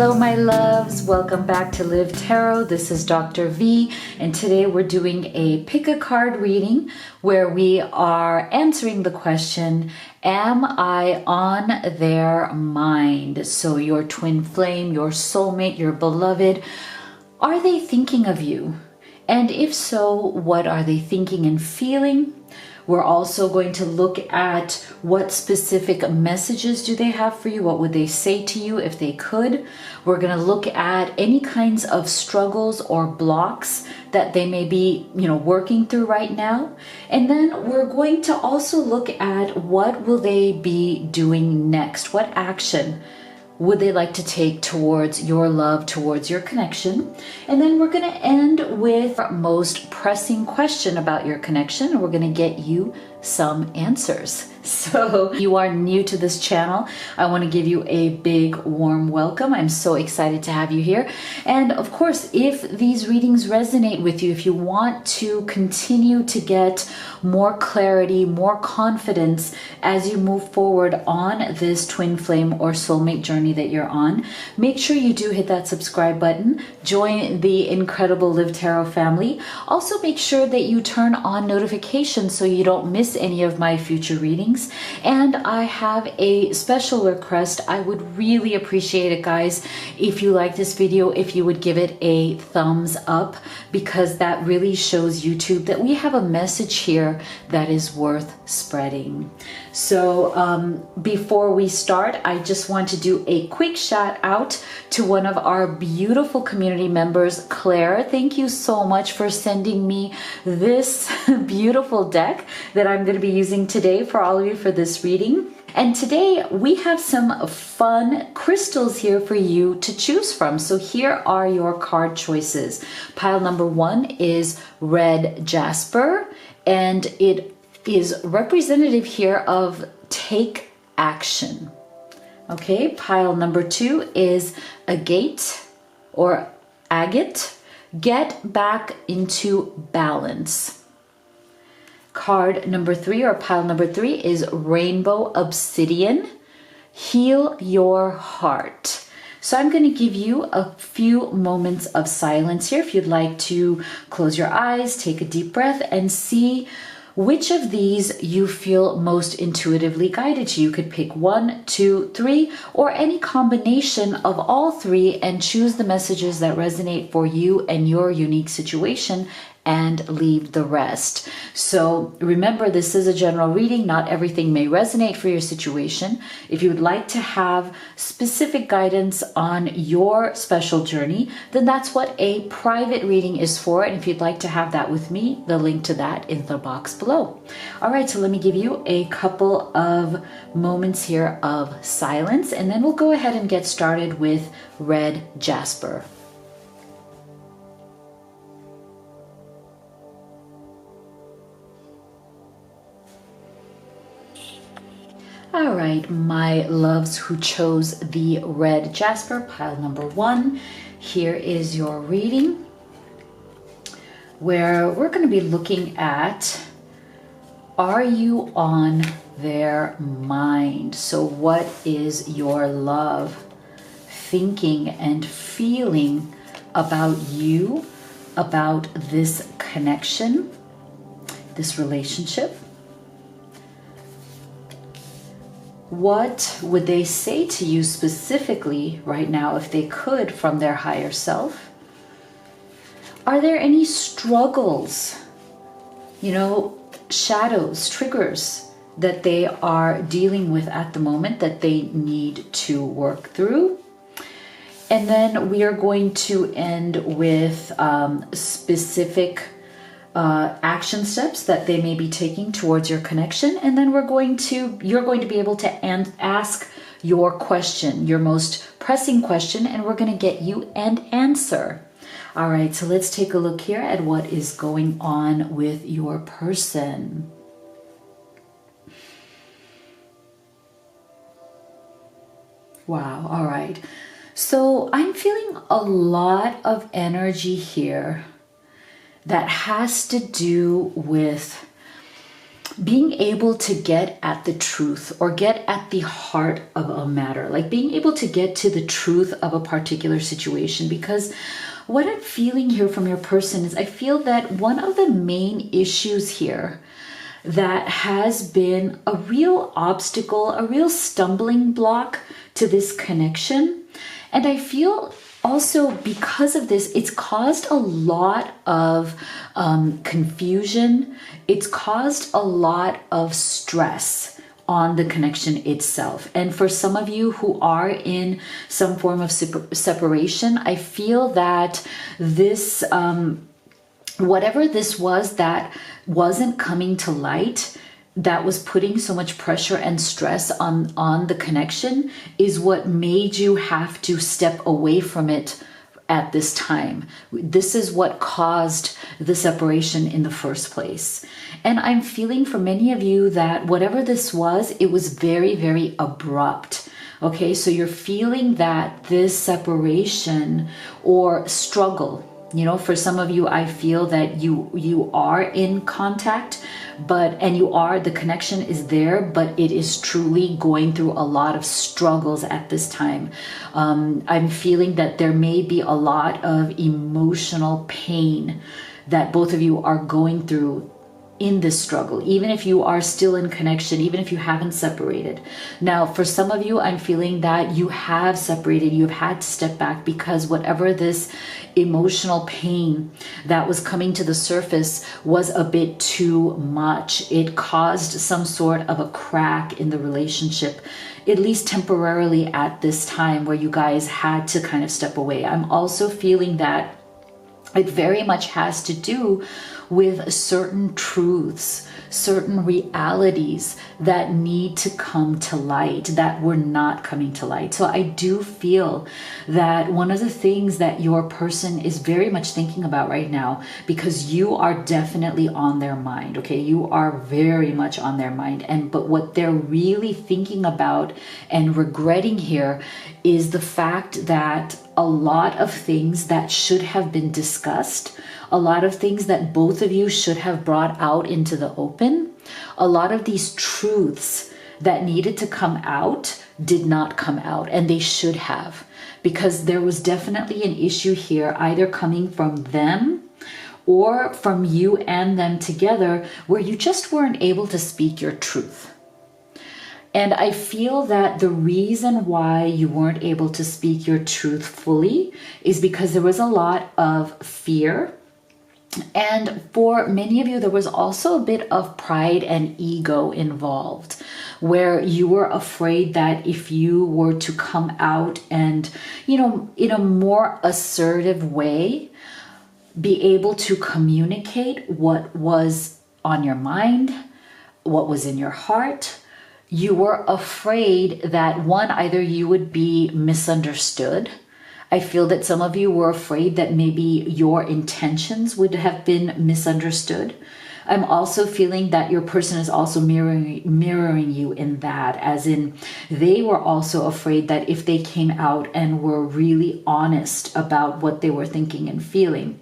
Hello my loves, welcome back to Live Tarot. This is Dr. V, and today we're doing a pick a card reading where we are answering the question, am I on their mind? So your twin flame, your soulmate, your beloved, are they thinking of you? And if so, what are they thinking and feeling? We're also going to look at what specific messages do they have for you? What would they say to you if they could? We're going to look at any kinds of struggles or blocks that they may be, working through right now. And then we're going to also look at what will they be doing next? What action would they like to take towards your love, towards your connection? And then we're going to end with our most pressing question about your connection. We're going to get you some answers. So if you are new to this channel, I want to give you a big warm welcome. I'm so excited to have you here. And of course, if these readings resonate with you, if you want to continue to get more clarity, more confidence as you move forward on this twin flame or soulmate journey that you're on, make sure you do hit that subscribe button, join the incredible Live Tarot family. Also make sure that you turn on notifications so you don't miss any of my future readings. And I have a special request. I would really appreciate it, guys, if you like this video, if you would give it a thumbs up, because that really shows YouTube that we have a message here that is worth spreading. So before we start, I just want to do a quick shout out to one of our beautiful community members, Claire. Thank you so much for sending me this beautiful deck that I'm going to be using today for all of you for this reading. And today we have some fun crystals here for you to choose from. So here are your card choices. Pile number 1 is red jasper, and it is representative here of take action. Okay, pile number 2 is agate or agate, get back into balance. Card number 3 or pile number 3 is rainbow obsidian, heal your heart. So I'm going to give you a few moments of silence here. If you'd like to close your eyes, take a deep breath and see which of these you feel most intuitively guided to. You could pick 1, 2, 3, or any combination of all 3 and choose the messages that resonate for you and your unique situation and leave the rest. So remember, this is a general reading. Not everything may resonate for your situation. If you would like to have specific guidance on your special journey, then that's what a private reading is for. And if you'd like to have that with me, the link to that is in the box below. All right, so let me give you a couple of moments here of silence, and then we'll go ahead and get started with red jasper. All right, my loves who chose the red jasper, pile number 1, here is your reading, where we're going to be looking at, are you on their mind? So what is your love thinking and feeling about you, about this connection, this relationship? What would they say to you specifically right now if they could from their higher self? Are there any struggles, shadows, triggers that they are dealing with at the moment that they need to work through? And then we are going to end with specific action steps that they may be taking towards your connection, and then you're going to be able to ask your question, your most pressing question, and we're going to get you an answer. All right, so let's take a look here at what is going on with your person. Wow, all right. So I'm feeling a lot of energy here that has to do with being able to get at the truth or get at the heart of a matter, like being able to get to the truth of a particular situation. Because what I'm feeling here from your person is I feel that one of the main issues here that has been a real obstacle, a real stumbling block to this connection. And I feel also because of this, it's caused a lot of confusion. It's caused a lot of stress on the connection itself. And for some of you who are in some form of separation, I feel that this, whatever this was that wasn't coming to light, that was putting so much pressure and stress on the connection, is what made you have to step away from it at this time. This is what caused the separation in the first place. And I'm feeling for many of you that whatever this was, it was very, very abrupt. Okay, so you're feeling that this separation or struggle, you know, for some of you, I feel that you are in contact, and the connection is there, but it is truly going through a lot of struggles at this time. I'm feeling that there may be a lot of emotional pain that both of you are going through in this struggle, even if you are still in connection, even if you haven't separated. Now, for some of you, I'm feeling that you have separated, you've had to step back because whatever this emotional pain that was coming to the surface was a bit too much. It caused some sort of a crack in the relationship, at least temporarily at this time where you guys had to kind of step away. I'm also feeling that it very much has to do with certain truths, certain realities that need to come to light that were not coming to light. So I do feel that one of the things that your person is very much thinking about right now, because you are definitely on their mind, okay? You are very much on their mind. But what they're really thinking about and regretting here is the fact that a lot of things that should have been discussed, a lot of things that both of you should have brought out into the open, a lot of these truths that needed to come out did not come out, and they should have, because there was definitely an issue here, either coming from them or from you and them together, where you just weren't able to speak your truth. And I feel that the reason why you weren't able to speak your truth fully is because there was a lot of fear. And for many of you, there was also a bit of pride and ego involved, where you were afraid that if you were to come out and, you know, in a more assertive way, be able to communicate what was on your mind, what was in your heart, you were afraid that one, either you would be misunderstood. I feel that some of you were afraid that maybe your intentions would have been misunderstood. I'm also feeling that your person is also mirroring you in that, as in they were also afraid that if they came out and were really honest about what they were thinking and feeling,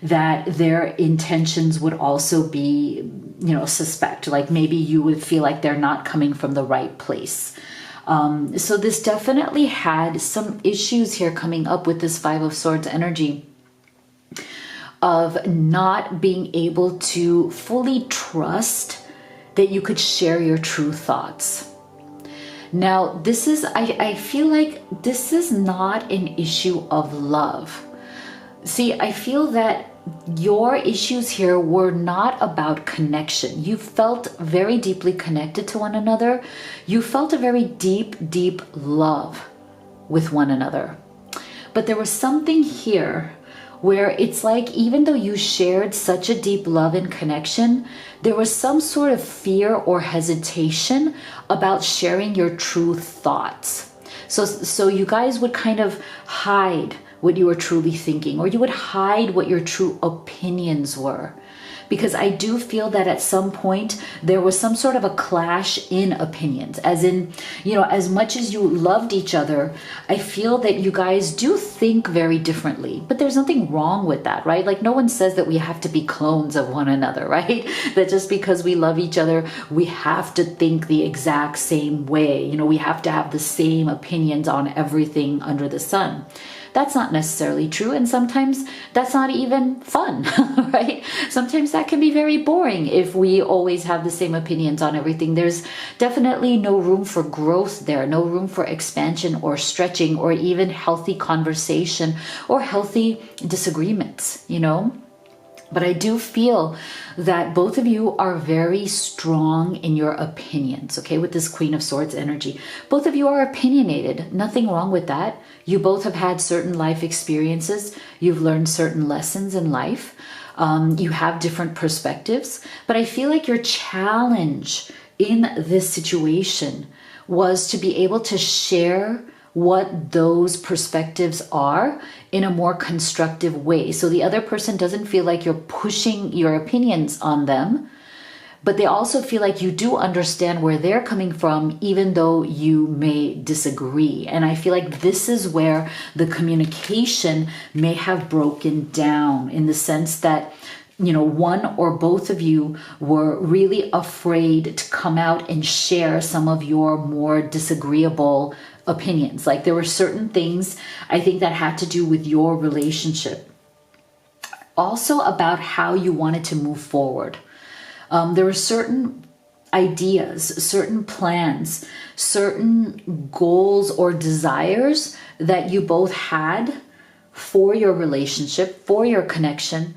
that their intentions would also be, you know, suspect. Like maybe you would feel like they're not coming from the right place. So this definitely had some issues here coming up with this Five of Swords energy of not being able to fully trust that you could share your true thoughts. Now, this is, I feel like this is not an issue of love. See, I feel that your issues here were not about connection. You felt very deeply connected to one another. You felt a very deep, deep love with one another. But there was something here where it's like, even though you shared such a deep love and connection, there was some sort of fear or hesitation about sharing your true thoughts. So you guys would kind of hide what you were truly thinking, or you would hide what your true opinions were, because I do feel that at some point there was some sort of a clash in opinions, as in, as much as you loved each other, I feel that you guys do think very differently, but there's nothing wrong with that, right? Like, no one says that we have to be clones of one another, right? That just because we love each other, we have to think the exact same way. We have to have the same opinions on everything under the sun. That's not necessarily true, and sometimes that's not even fun, right? Sometimes that can be very boring if we always have the same opinions on everything. There's definitely no room for growth there, no room for expansion or stretching or even healthy conversation or healthy disagreements, But I do feel that both of you are very strong in your opinions, okay, with this Queen of Swords energy. Both of you are opinionated. Nothing wrong with that. You both have had certain life experiences. You've learned certain lessons in life. You have different perspectives. But I feel like your challenge in this situation was to be able to share what those perspectives are in a more constructive way. So the other person doesn't feel like you're pushing your opinions on them, but they also feel like you do understand where they're coming from, even though you may disagree. And I feel like this is where the communication may have broken down, in the sense that one or both of you were really afraid to come out and share some of your more disagreeable opinions. Like, there were certain things, I think, that had to do with your relationship. Also about how you wanted to move forward. There were certain ideas, certain plans, certain goals or desires that you both had for your relationship, for your connection,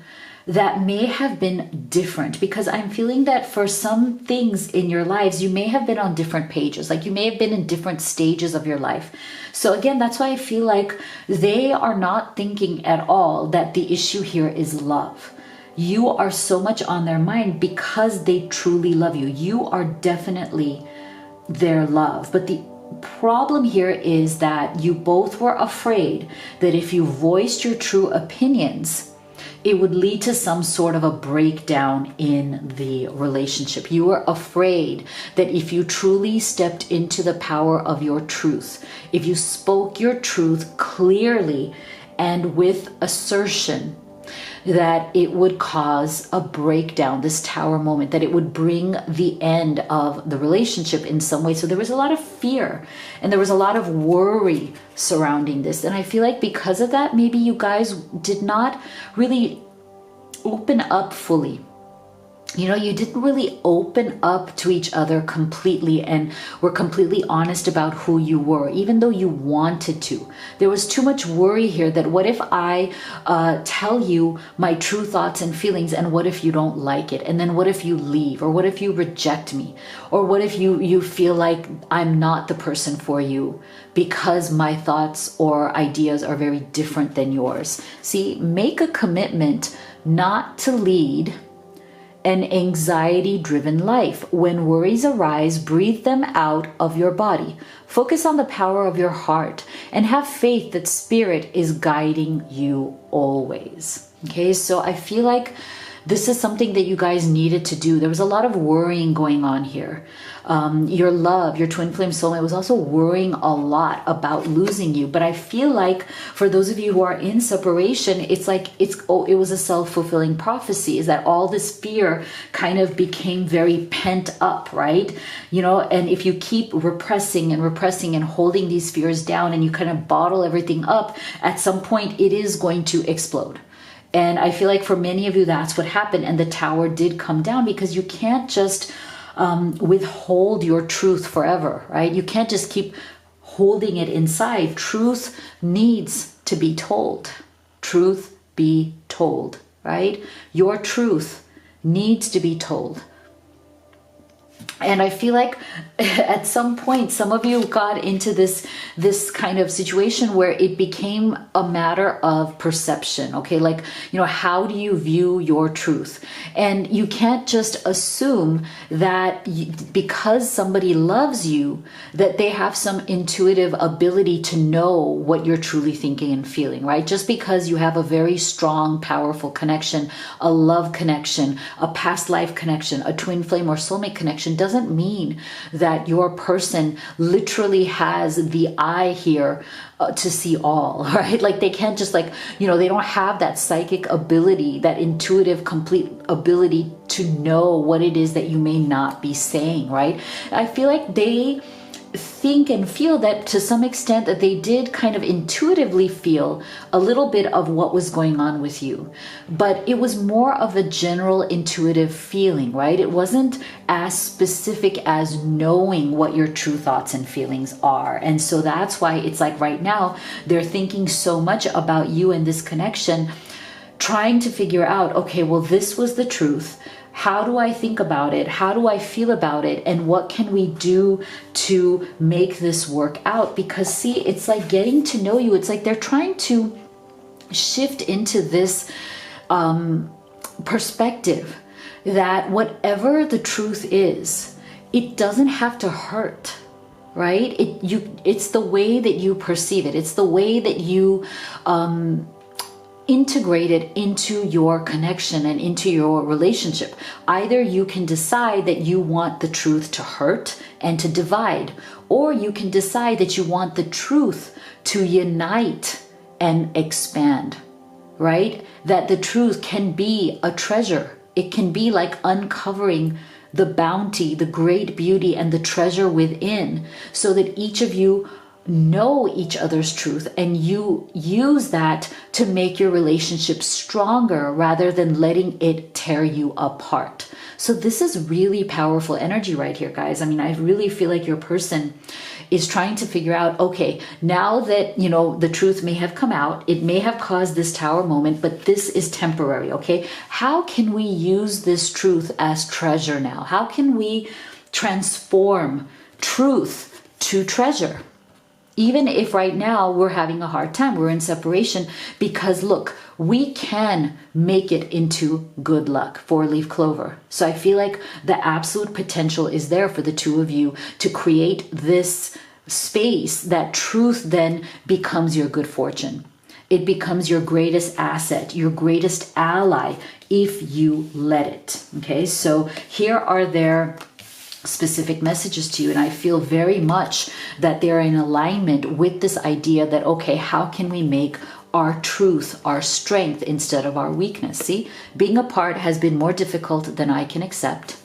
that may have been different, because I'm feeling that for some things in your lives, you may have been on different pages, like you may have been in different stages of your life. So again, that's why I feel like they are not thinking at all that the issue here is love. You are so much on their mind because they truly love you. You are definitely their love. But the problem here is that you both were afraid that if you voiced your true opinions, it would lead to some sort of a breakdown in the relationship. You were afraid that if you truly stepped into the power of your truth, if you spoke your truth clearly and with assertion, that it would cause a breakdown, this tower moment, that it would bring the end of the relationship in some way. So there was a lot of fear and there was a lot of worry surrounding this. And I feel like because of that, maybe you guys did not really open up fully. You didn't really open up to each other completely and were completely honest about who you were, even though you wanted to. There was too much worry here that what if I tell you my true thoughts and feelings, and what if you don't like it? And then what if you leave? Or what if you reject me? Or what if you feel like I'm not the person for you because my thoughts or ideas are very different than yours? See, make a commitment not to lead an anxiety-driven life. When worries arise, breathe them out of your body. Focus on the power of your heart and have faith that Spirit is guiding you always. Okay, so I feel like this is something that you guys needed to do. There was a lot of worrying going on here. Your love, your twin flame soulmate was also worrying a lot about losing you. But I feel like for those of you who are in separation, it's like it was a self-fulfilling prophecy, is that all this fear kind of became very pent up, right? And if you keep repressing and holding these fears down, and you kind of bottle everything up, at some point it is going to explode. And I feel like for many of you, that's what happened. And the tower did come down, because you can't just withhold your truth forever, right? You can't just keep holding it inside. Truth needs to be told. Truth be told, right? Your truth needs to be told. And I feel like at some point, some of you got into this kind of situation where it became a matter of perception. Okay, like, you know, how do you view your truth? And you can't just assume that because somebody loves you, that they have some intuitive ability to know what you're truly thinking and feeling, right? Just because you have a very strong, powerful connection, a love connection, a past life connection, a twin flame or soulmate connection, doesn't mean that your person literally has the eye here to see all, right? Like they can't just like, you know, they don't have that psychic ability, that intuitive, complete ability to know what it is that you may not be saying, right? I feel like they think and feel that to some extent that they did kind of intuitively feel a little bit of what was going on with you, but it was more of a general intuitive feeling, right? It wasn't as specific as knowing what your true thoughts and feelings are. And so that's why it's like right now they're thinking so much about you and this connection, trying to figure out, okay, well, this was the truth. How do I think about it? How do I feel about it? And what can we do to make this work out? Because see, it's like getting to know you. It's like they're trying to shift into this perspective that whatever the truth is, it doesn't have to hurt, right? It's the way that you perceive it. It's the way that you integrate it into your connection and into your relationship. Either you can decide that you want the truth to hurt and to divide, or you can decide that you want the truth to unite and expand, right? That the truth can be a treasure. It can be like uncovering the bounty, the great beauty, and the treasure within, so that each of you know each other's truth and you use that to make your relationship stronger rather than letting it tear you apart. So this is really powerful energy right here, guys. I mean, I really feel like your person is trying to figure out, okay, now that, you know, the truth may have come out, it may have caused this tower moment, but this is temporary, okay? How can we use this truth as treasure now? How can we transform truth to treasure? Even if right now we're having a hard time, we're in separation, because look, we can make it into good luck, four-leaf clover. So I feel like the absolute potential is there for the two of you to create this space that truth then becomes your good fortune. It becomes your greatest asset, your greatest ally, if you let it. Okay, so here are their specific messages to you, and I feel very much that they're in alignment with this idea that, okay, how can we make our truth our strength instead of our weakness? See, being apart has been more difficult than I can accept.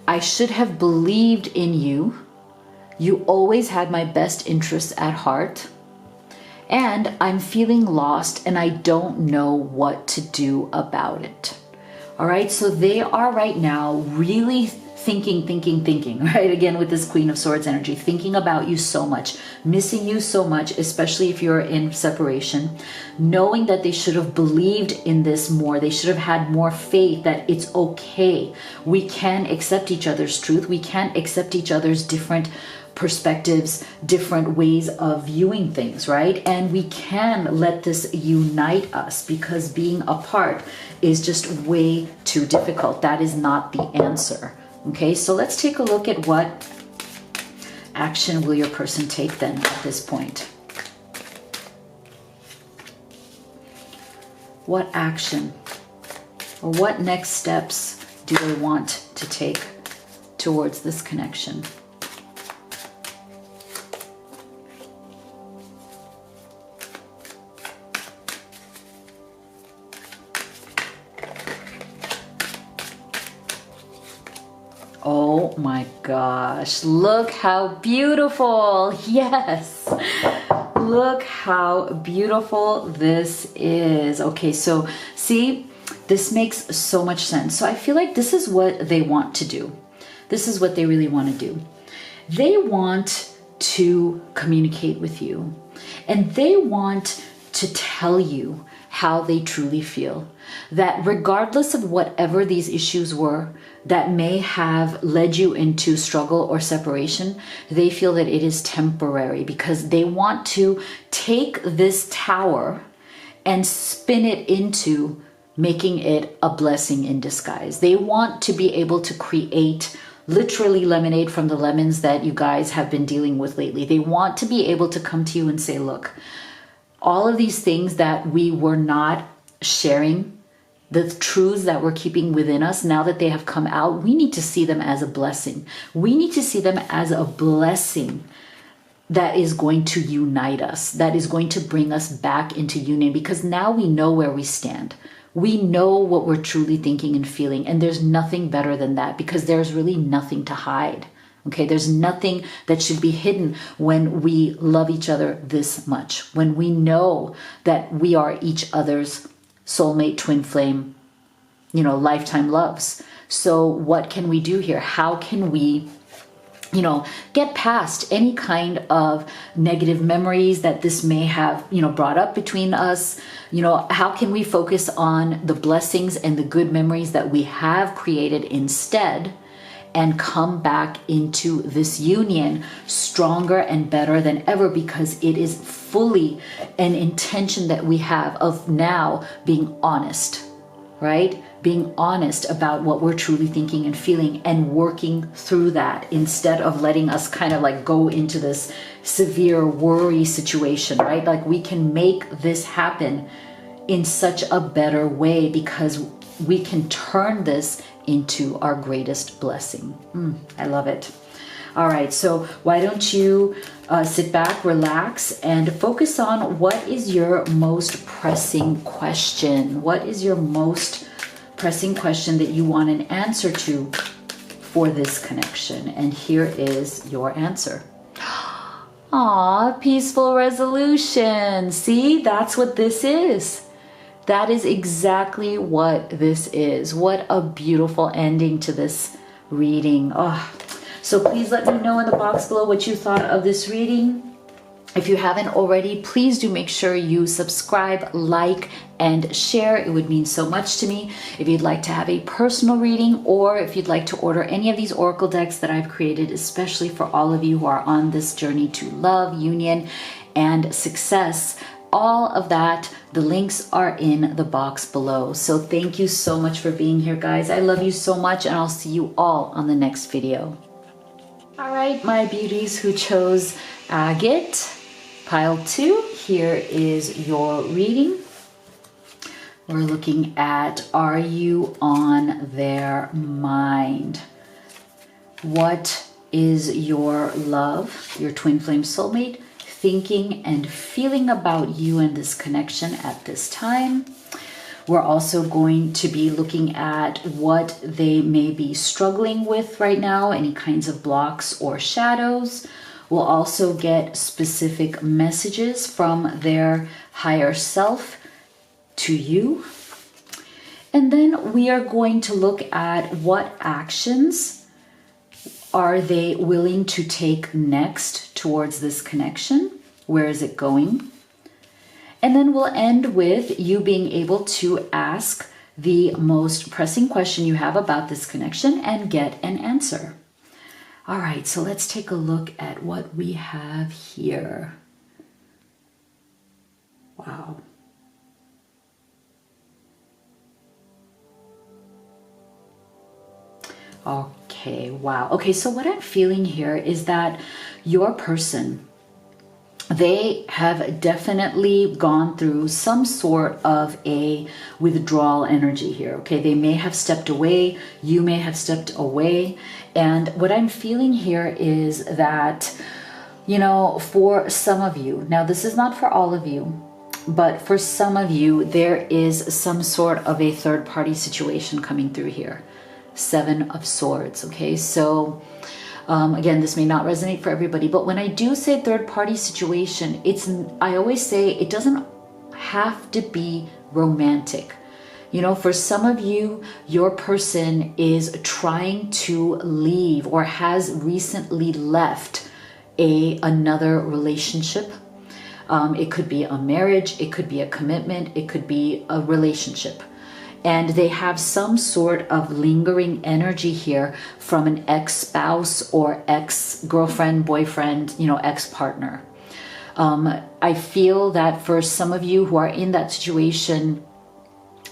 I should have believed in you. You always had my best interests at heart. And I'm feeling lost and I don't know what to do about it. All right, so they are right now really thinking, right? Again, with this Queen of Swords energy, thinking about you so much, missing you so much, especially if you're in separation, knowing that they should have believed in this more. They should have had more faith that it's okay. We can accept each other's truth. We can accept each other's different perspectives, different ways of viewing things, right? And we can let this unite us, because being apart is just way too difficult. That is not the answer. Okay, so let's take a look at what action will your person take then at this point. What action or what next steps do they want to take towards this connection? Oh my gosh, look how beautiful. Yes, look how beautiful this is. Okay, so see, this makes so much sense. So I feel like this is what they want to do. This is what they really want to do. They want to communicate with you, and they want to tell you how they truly feel. That regardless of whatever these issues were that may have led you into struggle or separation, they feel that it is temporary because they want to take this tower and spin it into making it a blessing in disguise. They want to be able to create literally lemonade from the lemons that you guys have been dealing with lately. They want to be able to come to you and say, look, all of these things that we were not sharing, the truths that we're keeping within us, now that they have come out, we need to see them as a blessing. We need to see them as a blessing that is going to unite us, that is going to bring us back into union, because now we know where we stand. We know what we're truly thinking and feeling, and there's nothing better than that, because there's really nothing to hide. Okay, there's nothing that should be hidden when we love each other this much, when we know that we are each other's soulmate, twin flame, lifetime loves. So what can we do here? How can we, get past any kind of negative memories that this may have, brought up between us? How can we focus on the blessings and the good memories that we have created instead, and come back into this union stronger and better than ever, because it is fully an intention that we have of now being honest, right? Being honest about what we're truly thinking and feeling, and working through that instead of letting us kind of like go into this severe worry situation, right? Like we can make this happen in such a better way, because we can turn this into our greatest blessing. I love it. All right, so why don't you sit back, relax, and focus on what is your most pressing question? What is your most pressing question that you want an answer to for this connection? And here is your answer. Aw, peaceful resolution. See, that's what this is. That is exactly what this is. What a beautiful ending to this reading. Oh, so please let me know in the box below what you thought of this reading. If you haven't already, please do make sure you subscribe, like, and share. It would mean so much to me. If you'd like to have a personal reading, or if you'd like to order any of these oracle decks that I've created, especially for all of you who are on this journey to love, union, and success, all of that, the links are in the box below. So thank you so much for being here, guys. I love you so much, and I'll see you all on the next video. All right, my beauties who chose agate, pile 2, here is your reading. We're looking at, are you on their mind? What is your love, your twin flame soulmate, thinking and feeling about you and this connection at this time? We're also going to be looking at what they may be struggling with right now, any kinds of blocks or shadows. We'll also get specific messages from their higher self to you. And then we are going to look at what actions are they willing to take next towards this connection? Where is it going? And then we'll end with you being able to ask the most pressing question you have about this connection and get an answer. All right, so let's take a look at what we have here. Wow. Okay, wow. Okay, so what I'm feeling here is that your person, they have definitely gone through some sort of a withdrawal energy here, okay? They may have stepped away, you may have stepped away, and what I'm feeling here is that, for some of you, now this is not for all of you, but for some of you, there is some sort of a third-party situation coming through here. 7 of Swords, okay? So again, this may not resonate for everybody, but when I do say third-party situation, I always say it doesn't have to be romantic. For some of you, your person is trying to leave or has recently left another relationship. It could be a marriage, it could be a commitment, it could be a relationship. And they have some sort of lingering energy here from an ex-spouse or ex-girlfriend, boyfriend, ex-partner. I feel that for some of you who are in that situation,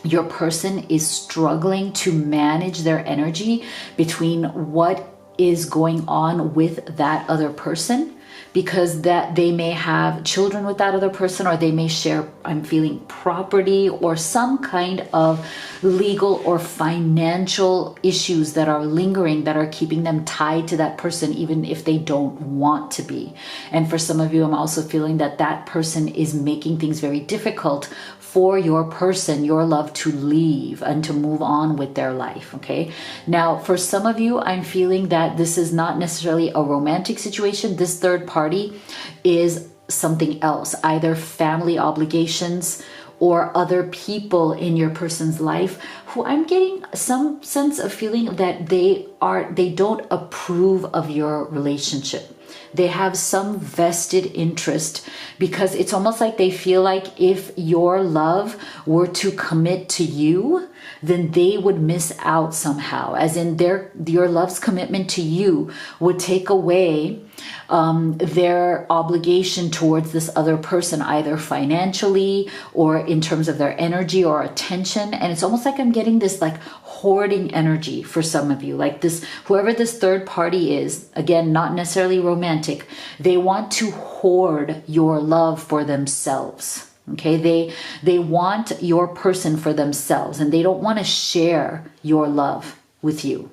your person is struggling to manage their energy between what is going on with that other person, because that they may have children with that other person, or they may share, I'm feeling, property or some kind of legal or financial issues that are lingering, that are keeping them tied to that person, even if they don't want to be. And for some of you, I'm also feeling that that person is making things very difficult for your person, your love, to leave and to move on with their life. Okay. Now, for some of you, I'm feeling that this is not necessarily a romantic situation. This third party is something else, either family obligations or other people in your person's life who I'm getting some sense of feeling that they don't approve of your relationship. They have some vested interest, because it's almost like they feel like if your love were to commit to you, then they would miss out somehow, as in your love's commitment to you would take away their obligation towards this other person, either financially or in terms of their energy or attention. And it's almost like I'm getting this like hoarding energy for some of you, like this, whoever this third party is, again, not necessarily romantic, they want to hoard your love for themselves. Okay, they want your person for themselves, and they don't want to share your love with you.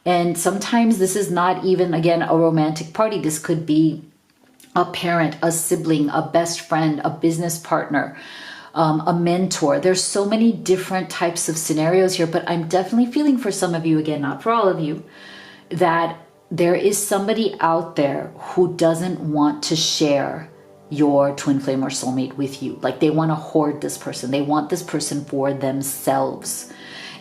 And sometimes this is not even, again, a romantic party. This could be a parent, a sibling, a best friend, a business partner, a mentor. There's so many different types of scenarios here, but I'm definitely feeling for some of you, again, not for all of you, that there is somebody out there who doesn't want to share your twin flame or soulmate with you. Like, they want to hoard this person. They want this person for themselves.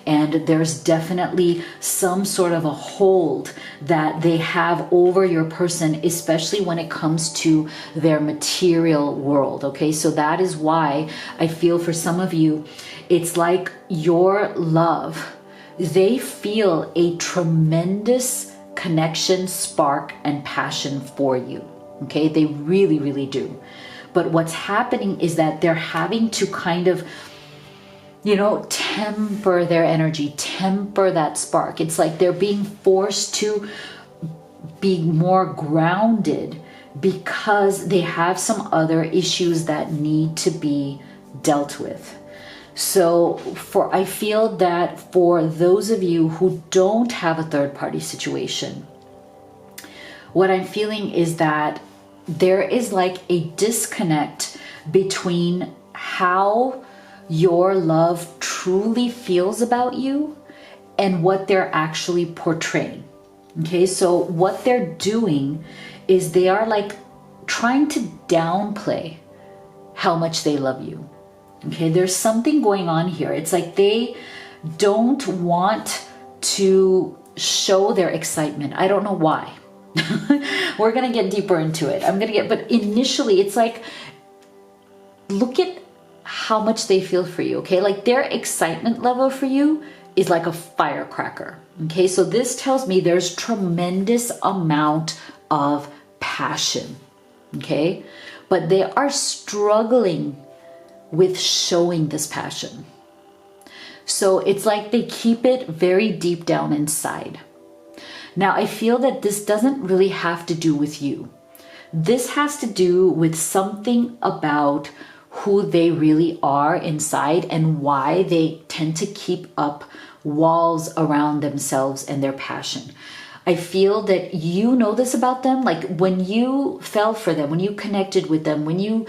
And there's definitely some sort of a hold that they have over your person, especially when it comes to their material world. Okay, so that is why I feel for some of you, it's like your love, they feel a tremendous connection, spark, and passion for you. Okay, they really, really do. But what's happening is that they're having to kind of, temper their energy, temper that spark. It's like they're being forced to be more grounded because they have some other issues that need to be dealt with. So I feel that for those of you who don't have a third party situation, what I'm feeling is that there is like a disconnect between how your love truly feels about you and what they're actually portraying. Okay, so what they're doing is they are like trying to downplay how much they love you. Okay, there's something going on here. It's like they don't want to show their excitement. I don't know why. We're going to get deeper into it. But initially it's like, look at how much they feel for you. Okay, like their excitement level for you is like a firecracker. Okay, so this tells me there's tremendous amount of passion. Okay, but they are struggling with showing this passion. So it's like they keep it very deep down inside. Now, I feel that this doesn't really have to do with you. This has to do with something about who they really are inside and why they tend to keep up walls around themselves and their passion. I feel that you know this about them. Like when you fell for them, when you connected with them, when you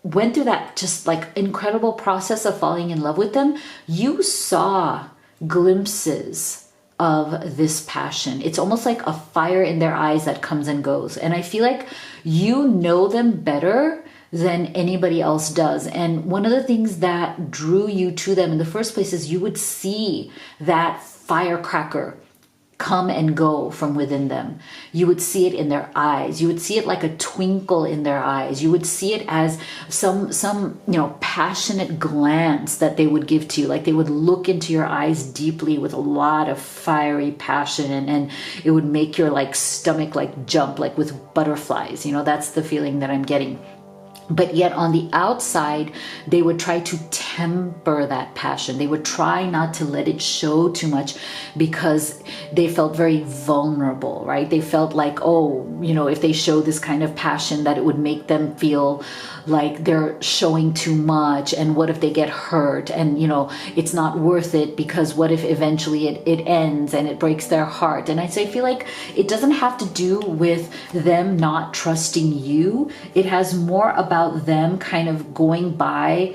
went through that just like incredible process of falling in love with them, you saw glimpses of this passion. It's almost like a fire in their eyes that comes and goes. And I feel like you know them better than anybody else does. And one of the things that drew you to them in the first place is you would see that firecracker come and go from within them. You would see it in their eyes. You would see it like a twinkle in their eyes. You would see it as some passionate glance that they would give to you. Like they would look into your eyes deeply with a lot of fiery passion, and it would make your like stomach like jump like with butterflies. That's the feeling that I'm getting. But yet on the outside, they would try to temper that passion. They would try not to let it show too much because they felt very vulnerable, right? They felt like, if they show this kind of passion, that it would make them feel like they're showing too much. And what if they get hurt? And, it's not worth it, because what if eventually it ends and it breaks their heart? And I feel like it doesn't have to do with them not trusting you. It has more about them kind of going by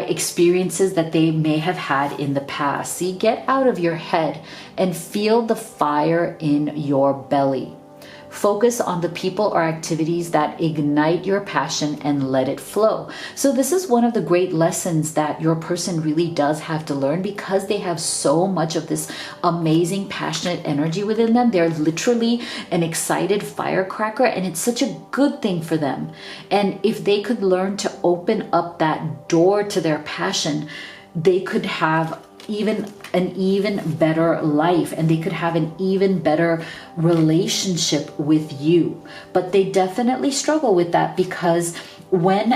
experiences that they may have had in the past. See, get out of your head and feel the fire in your belly. Focus on the people or activities that ignite your passion and let it flow. So this is one of the great lessons that your person really does have to learn, because they have so much of this amazing, passionate energy within them. They're literally an excited firecracker, and it's such a good thing for them. And if they could learn to open up that door to their passion, they could have an even better life, and they could have an even better relationship with you. But they definitely struggle with that, because when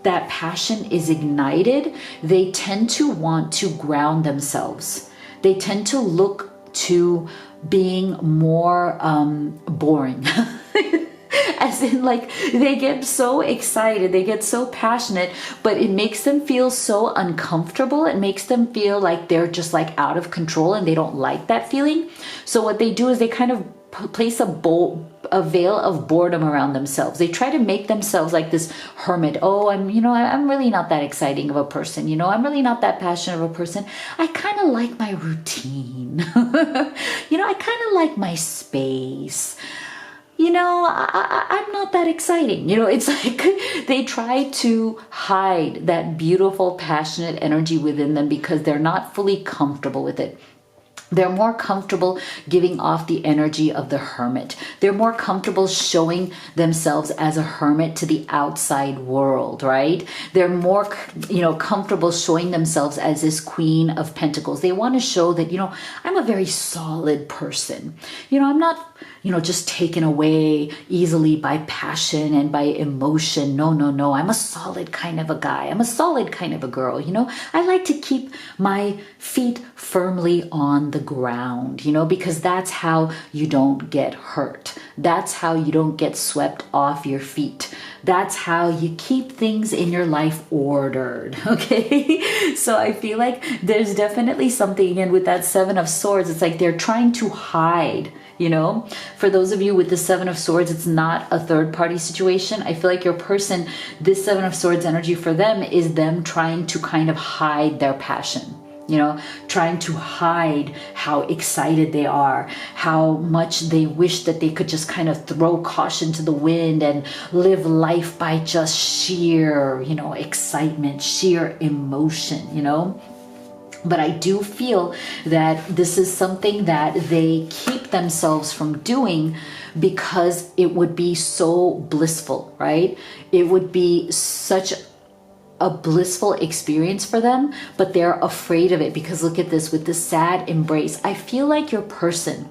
that passion is ignited, they tend to want to ground themselves. They tend to look to being more boring. As in, like, they get so excited, they get so passionate, but it makes them feel so uncomfortable. It makes them feel like they're just like out of control, and they don't like that feeling. So what they do is they kind of place a veil of boredom around themselves. They try to make themselves like this hermit. I'm really not that exciting of a person. I'm really not that passionate of a person. I kind of like my routine. I kind of like my space. I'm not that exciting. It's like they try to hide that beautiful, passionate energy within them because they're not fully comfortable with it. They're more comfortable giving off the energy of the hermit. They're more comfortable showing themselves as a hermit to the outside world, right? They're more, comfortable showing themselves as this Queen of Pentacles. They want to show that, I'm a very solid person. I'm not, just taken away easily by passion and by emotion. No. I'm a solid kind of a guy. I'm a solid kind of a girl. I like to keep my feet firmly on the ground, because that's how you don't get hurt. That's how you don't get swept off your feet. That's how you keep things in your life ordered. Okay. So I feel like there's definitely something, and with that Seven of Swords, it's like they're trying to hide. For those of you with the Seven of Swords, it's not a third party situation. I feel like your person, this Seven of Swords energy for them is them trying to kind of hide their passion. Trying to hide how excited they are, how much they wish that they could just kind of throw caution to the wind and live life by just sheer, excitement, sheer emotion, But I do feel that this is something that they keep themselves from doing because it would be so blissful, right? It would be such a blissful experience for them, but they're afraid of it because look at this with the sad embrace. I feel like your person,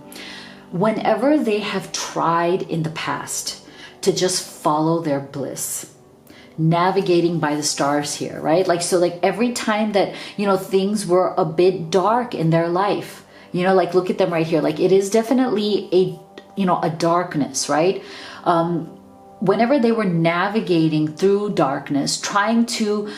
whenever they have tried in the past to just follow their bliss, navigating by the stars here, right? So every time that, things were a bit dark in their life, look at them right here. Like it is definitely a darkness, right? Whenever they were navigating through darkness, trying to,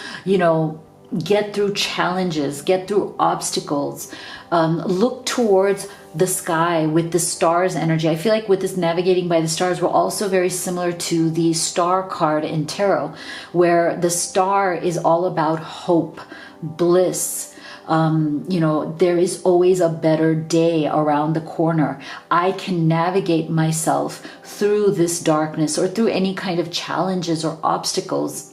get through challenges, get through obstacles, look towards the sky with the stars energy. I feel like with this navigating by the stars, we're also very similar to the star card in tarot, where the star is all about hope, bliss. There is always a better day around the corner. I can navigate myself through this darkness or through any kind of challenges or obstacles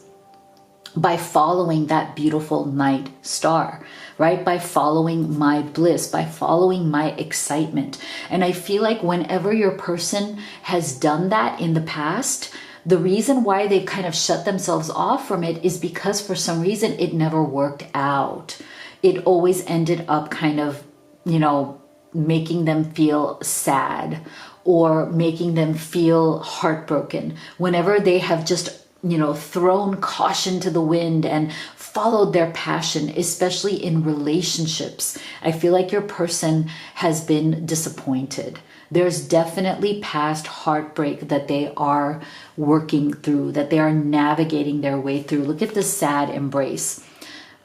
by following that beautiful night star, right? By following my bliss, by following my excitement. And I feel like whenever your person has done that in the past, the reason why they've kind of shut themselves off from it is because for some reason it never worked out. It always ended up kind of, making them feel sad or making them feel heartbroken whenever they have just thrown caution to the wind and followed their passion, especially in relationships. I feel like your person has been disappointed. There's definitely past heartbreak that they are working through, that they are navigating their way through. Look at the sad embrace.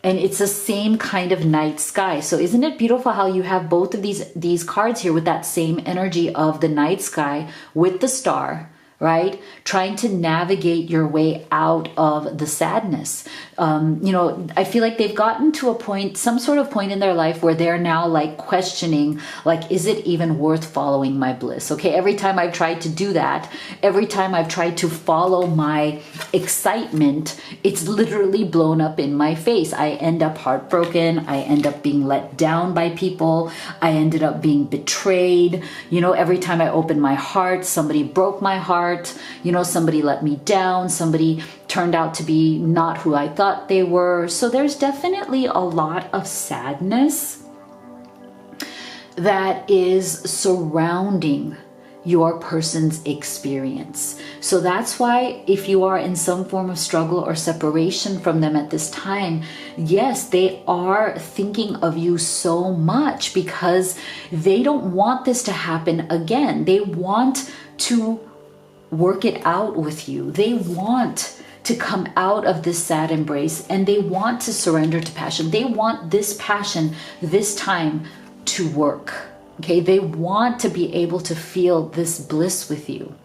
And it's the same kind of night sky. So isn't it beautiful how you have both of these cards here with that same energy of the night sky with the star, right? Trying to navigate your way out of the sadness. I feel like they've gotten to a point, some sort of point in their life where they're now like questioning, like, is it even worth following my bliss? Okay, every time I've tried to do that, every time I've tried to follow my excitement, it's literally blown up in my face. I end up heartbroken. I end up being let down by people. I ended up being betrayed. Every time I opened my heart, somebody broke my heart. Somebody let me down. Somebody turned out to be not who I thought they were. So there's definitely a lot of sadness that is surrounding your person's experience. So that's why if you are in some form of struggle or separation from them at this time, yes, they are thinking of you so much because they don't want this to happen again. They want to work it out with you. They want to come out of this sad embrace and they want to surrender to passion. They want this passion this time to work. Okay, they want to be able to feel this bliss with you.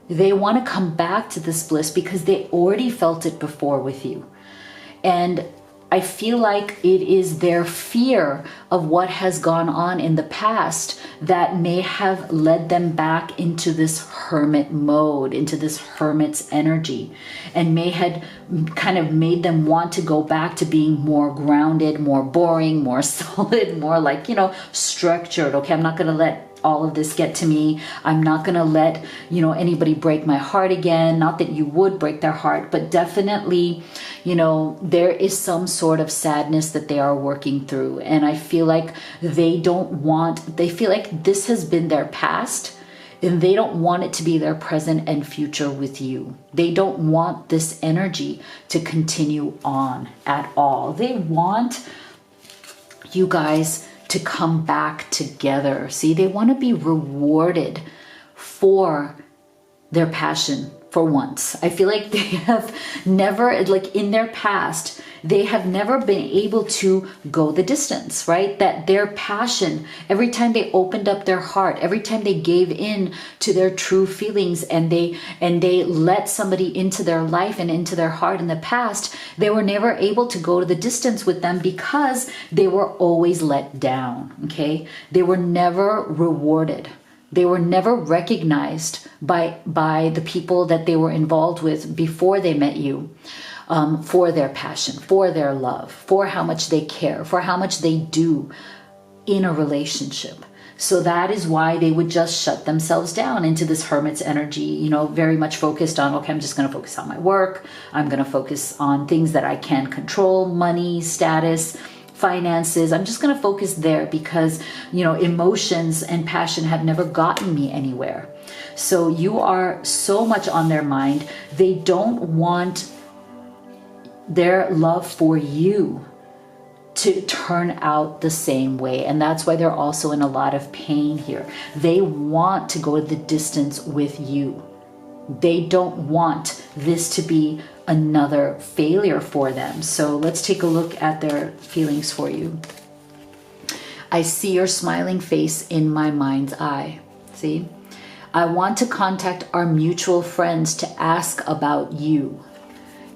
They want to come back to this bliss because they already felt it before with you. And I feel like it is their fear of what has gone on in the past that may have led them back into this hermit mode, into this hermit's energy, and may had kind of made them want to go back to being more grounded, more boring, more solid, more like, structured. Okay, I'm not going to let all of this get to me. I'm not going to let, anybody break my heart again. Not that you would break their heart, but definitely, there is some sort of sadness that they are working through. And I feel like they feel like this has been their past and they don't want it to be their present and future with you. They don't want this energy to continue on at all. They want you guys to come back together. See, they want to be rewarded for their passion for once. I feel like they have never, like in their past, they have never been able to go the distance, right? That their passion, every time they opened up their heart, every time they gave in to their true feelings and they let somebody into their life and into their heart in the past, they were never able to go to the distance with them because they were always let down, okay? They were never rewarded. They were never recognized by the people that they were involved with before they met you, for their passion, for their love, for how much they care, for how much they do in a relationship. So that is why they would just shut themselves down into this hermit's energy, very much focused on, okay, I'm just going to focus on my work. I'm going to focus on things that I can control, money, status, finances. I'm just going to focus there because, emotions and passion have never gotten me anywhere. So you are so much on their mind. They don't want their love for you to turn out the same way. And that's why they're also in a lot of pain here. They want to go the distance with you. They don't want this to be another failure for them. So let's take a look at their feelings for you. I see your smiling face in my mind's eye. See? I want to contact our mutual friends to ask about you.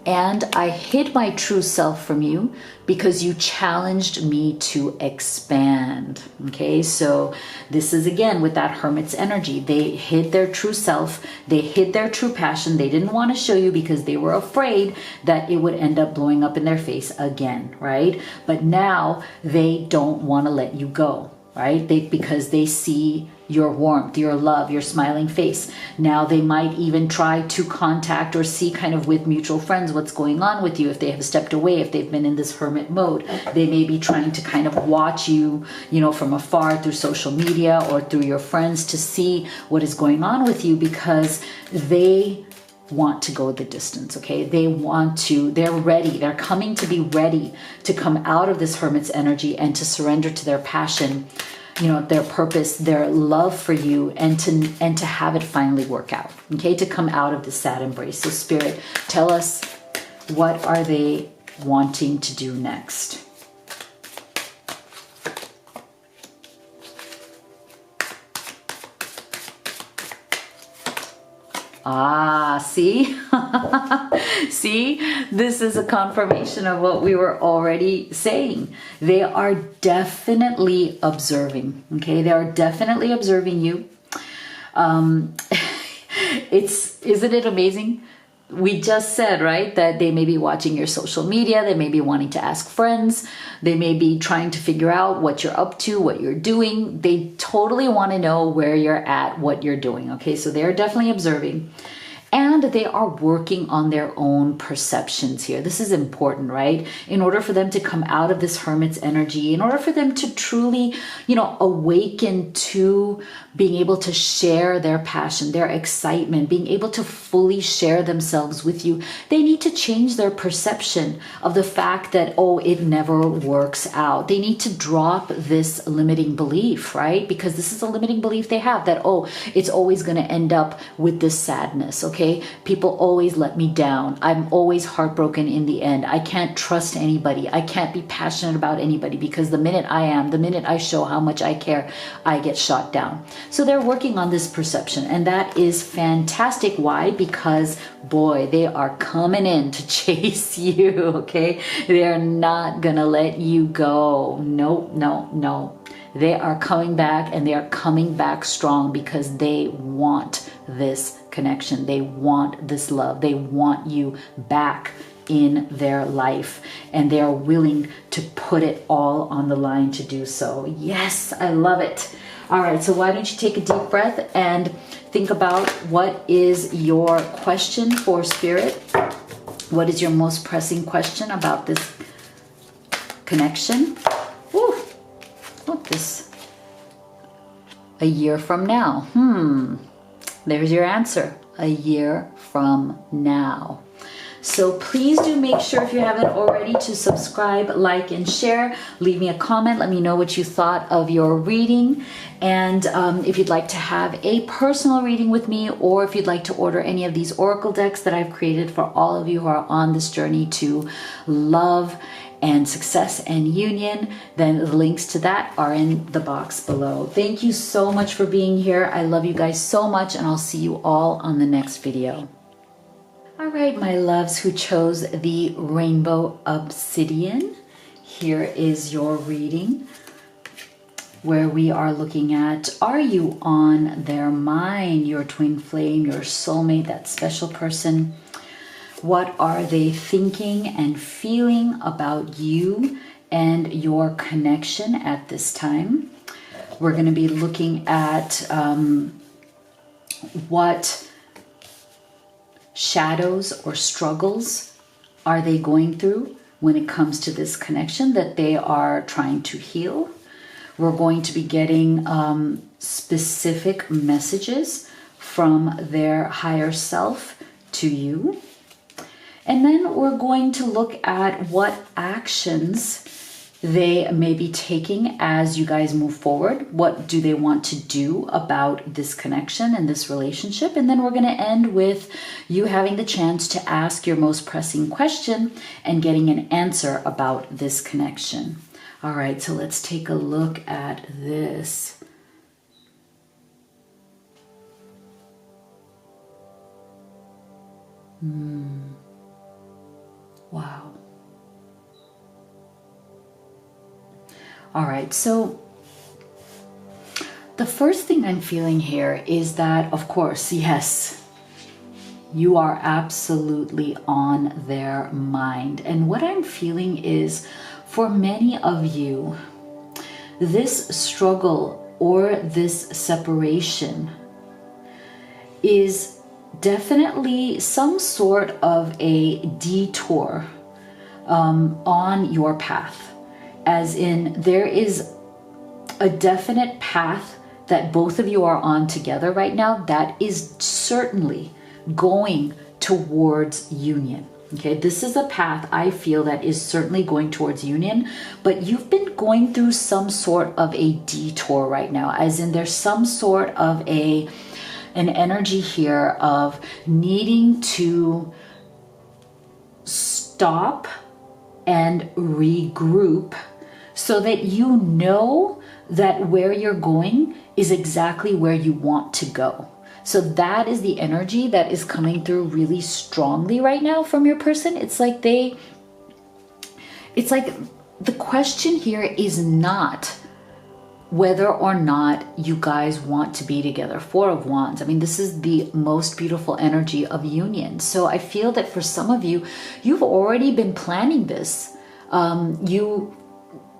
And I hid my true self from you because you challenged me to expand. Okay, so this is again with that hermit's energy. They hid their true self, they hid their true passion. They didn't want to show you because they were afraid that it would end up blowing up in their face again, right? But now they don't want to let you go, right? Because they see your warmth, your love, your smiling face. Now they might even try to contact or see kind of with mutual friends what's going on with you. If they have stepped away, if they've been in this hermit mode, they may be trying to kind of watch you, you know, from afar through social media or through your friends to see what is going on with you, because they want to go the distance. Okay, they're ready, they're coming to be ready to come out of this hermit's energy and to surrender to their passion, you know, their purpose, their love for you, and to have it finally work out. Okay, to come out of the sad embrace. So Spirit, tell us, what are they wanting to do next? Ah, see? See, this is a confirmation of what we were already saying. They are definitely observing, okay? They are definitely observing you. Isn't it amazing? We just said, right, that they may be watching your social media, they may be wanting to ask friends, they may be trying to figure out what you're up to, what you're doing. They totally want to know where you're at, what you're doing, okay? So they're definitely observing. And they are working on their own perceptions here. This is important, right? In order for them to come out of this hermit's energy, in order for them to truly, you know, awaken to being able to share their passion, their excitement, being able to fully share themselves with you, they need to change their perception of the fact that, oh, it never works out. They need to drop this limiting belief, right? Because this is a limiting belief they have that, oh, it's always going to end up with this sadness, okay? People always let me down. I'm always heartbroken in the end. I can't trust anybody. I can't be passionate about anybody because the minute I show how much I care, I get shot down. So they're working on this perception, and that is fantastic. Why? Because, boy, they are coming in to chase you, okay? They're not gonna let you go. No, no, no. They are coming back, and they are coming back strong because they want this connection. They want this love. They want you back in their life, and they are willing to put it all on the line to do so. Yes, I love it. All right, so why don't you take a deep breath and think about what is your question for Spirit? What is your most pressing question about this connection? Ooh, look, this a year from now. There's your answer. A year from now. So please do make sure, if you haven't already, to subscribe, like, and share. Leave me a comment. Let me know what you thought of your reading. And if you'd like to have a personal reading with me, or if you'd like to order any of these oracle decks that I've created for all of you who are on this journey to love and success and union, then the links to that are in the box below. Thank you so much for being here. I love you guys so much, and I'll see you all on the next video. All right, my loves who chose the rainbow obsidian, here is your reading, where we are looking at, are you on their mind, your twin flame, your soulmate, that special person? What are they thinking and feeling about you and your connection at this time? We're going to be looking at what shadows or struggles are they going through when it comes to this connection that they are trying to heal. We're going to be getting specific messages from their higher self to you. And then we're going to look at what actions they may be taking as you guys move forward. What do they want to do about this connection and this relationship? And then we're going to end with you having the chance to ask your most pressing question and getting an answer about this connection. All right, so let's take a look at this. Wow. All right, so the first thing I'm feeling here is that, of course, yes, you are absolutely on their mind. And what I'm feeling is, for many of you, this struggle or this separation is definitely some sort of a detour on your path. As in, there is a definite path that both of you are on together right now that is certainly going towards union. Okay, this is a path I feel that is certainly going towards union, but you've been going through some sort of a detour right now, as in there's some sort of an energy here of needing to stop and regroup so that you know that where you're going is exactly where you want to go. So that is the energy that is coming through really strongly right now from your person. It's like the question here is not whether or not you guys want to be together. Four of Wands. I mean, this is the most beautiful energy of union. So I feel that for some of you, you've already been planning this.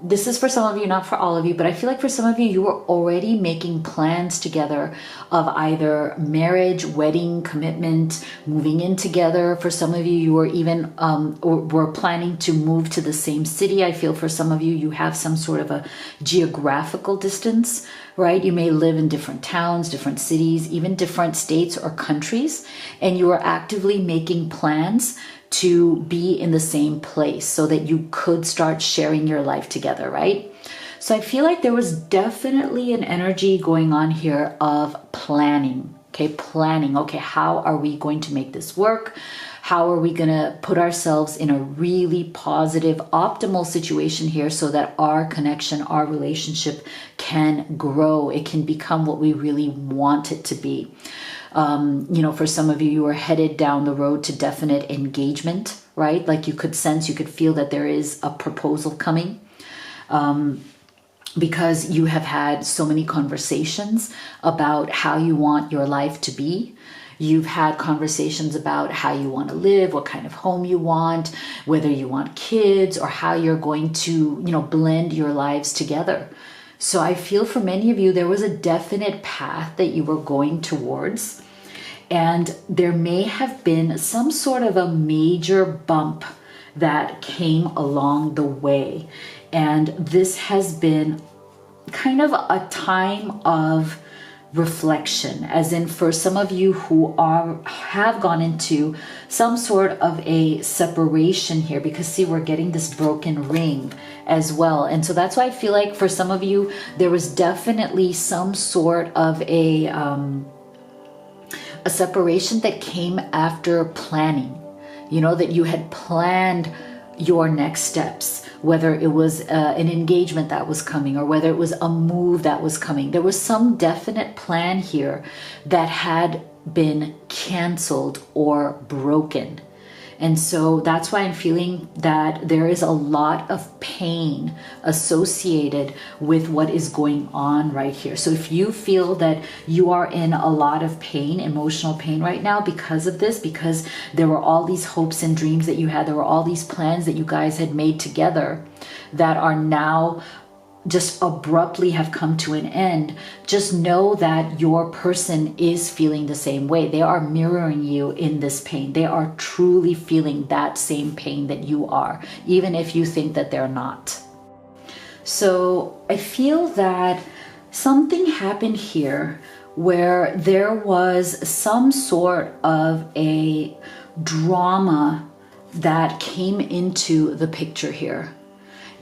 This is for some of you, not for all of you, but I feel like for some of you, you were already making plans together of either marriage, wedding, commitment, moving in together. For some of you, you were even were planning to move to the same city. I feel for some of you, you have some sort of a geographical distance, right? You may live in different towns, different cities, even different states or countries, and you are actively making plans to be in the same place so that you could start sharing your life together, right? So I feel like there was definitely an energy going on here of planning, okay? Planning, okay, how are we going to make this work? How are we gonna put ourselves in a really positive, optimal situation here so that our connection, our relationship can grow? It can become what we really want it to be. For some of you, you are headed down the road to definite engagement, right? Like you could sense, you could feel that there is a proposal coming because you have had so many conversations about how you want your life to be. You've had conversations about how you want to live, what kind of home you want, whether you want kids, or how you're going to, blend your lives together. So I feel for many of you, there was a definite path that you were going towards, and there may have been some sort of a major bump that came along the way. And this has been kind of a time of reflection, as in for some of you who have gone into some sort of a separation here, because see, we're getting this broken ring as well. And so that's why I feel like for some of you, there was definitely some sort of a separation that came after planning, that you had planned your next steps, whether it was an engagement that was coming or whether it was a move that was coming. There was some definite plan here that had been canceled or broken. And so that's why I'm feeling that there is a lot of pain associated with what is going on right here. So if you feel that you are in a lot of pain, emotional pain right now because of this, because there were all these hopes and dreams that you had, there were all these plans that you guys had made together that are now just abruptly have come to an end, just know that your person is feeling the same way. They are mirroring you in this pain. They are truly feeling that same pain that you are, even if you think that they're not. So I feel that something happened here where there was some sort of a drama that came into the picture here.